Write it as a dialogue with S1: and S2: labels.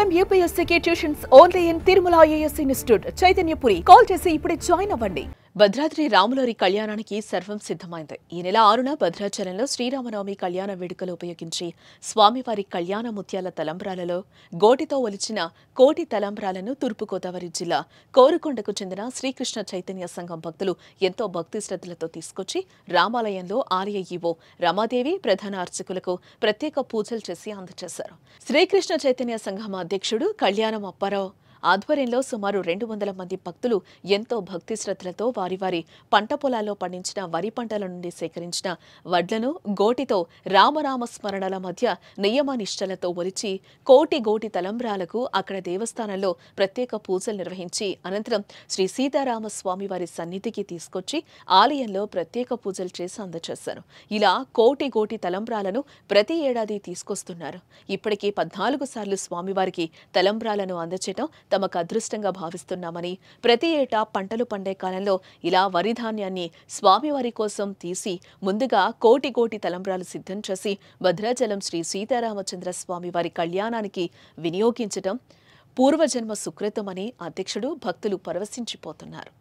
S1: IIM UPSCకి tuitions only in Tirumala IAS institute Chaitanyapuri. Call చేసి ఇప్పుడే జాయిన్ అవ్వండి. భద్రాద్రి రాములోరి కళ్యాణానికి సర్వం సిద్ధమైంది. ఈ నెల 6న భద్రాచలంలో శ్రీరామనవమి కళ్యాణ వేడుకలు ఉపయోగించి స్వామివారి కళ్యాణ ముత్యాల తలంబ్రాలలో గోటితో ఒలిచిన కోటి తలంబ్రాలను తూర్పుగోదావరి జిల్లా కోరుకొండకు చెందిన శ్రీకృష్ణ చైతన్య సంఘం భక్తులు ఎంతో భక్తి శ్రద్ధలతో తీసుకొచ్చి రామాలయంలో ఆలయ ఈవో రమాదేవి ప్రధాన అర్చకులకు ప్రత్యేక పూజలు చేసి అందజేశారు. శ్రీకృష్ణ చైతన్య సంఘం అధ్యక్షుడు కళ్యాణం అప్పారావు ఆధ్వర్యంలో సుమారు 200 మంది భక్తులు ఎంతో భక్తి శ్రద్ధలతో వారి వారి పంట పొలాల్లో పండించిన వరి పంటల నుండి సేకరించిన వడ్లను గోటితో రామనామ స్మరణల మధ్య నియమనిష్టలతో ఒలిచి కోటి తలంబ్రాలకు అక్కడ దేవస్థానంలో ప్రత్యేక పూజలు నిర్వహించి అనంతరం శ్రీ సీతారామస్వామి వారి సన్నిధికి తీసుకొచ్చి ఆలయంలో ప్రత్యేక పూజలు చేసి అందజేశారు. ఇలా కోటి తలంబ్రాలను ప్రతి ఏడాది తీసుకొస్తున్నారు. ఇప్పటికీ 14 సార్లు స్వామివారికి తలంబ్రాలను అందచేయడం తమకు అదృష్టంగా భావిస్తున్నామని, ప్రతి ఏటా పంటలు పండే కాలంలో ఇలా వరి ధాన్యాన్ని స్వామివారి కోసం తీసి ముందుగా కోటి తలంబ్రాలు సిద్ధం చేసి భద్రాచలం శ్రీ సీతారామచంద్ర స్వామి వారి కళ్యాణానికి వినియోగించడం పూర్వజన్మ సుకృతమని అధ్యక్షుడు భక్తులు పరవశించిపోతున్నారు.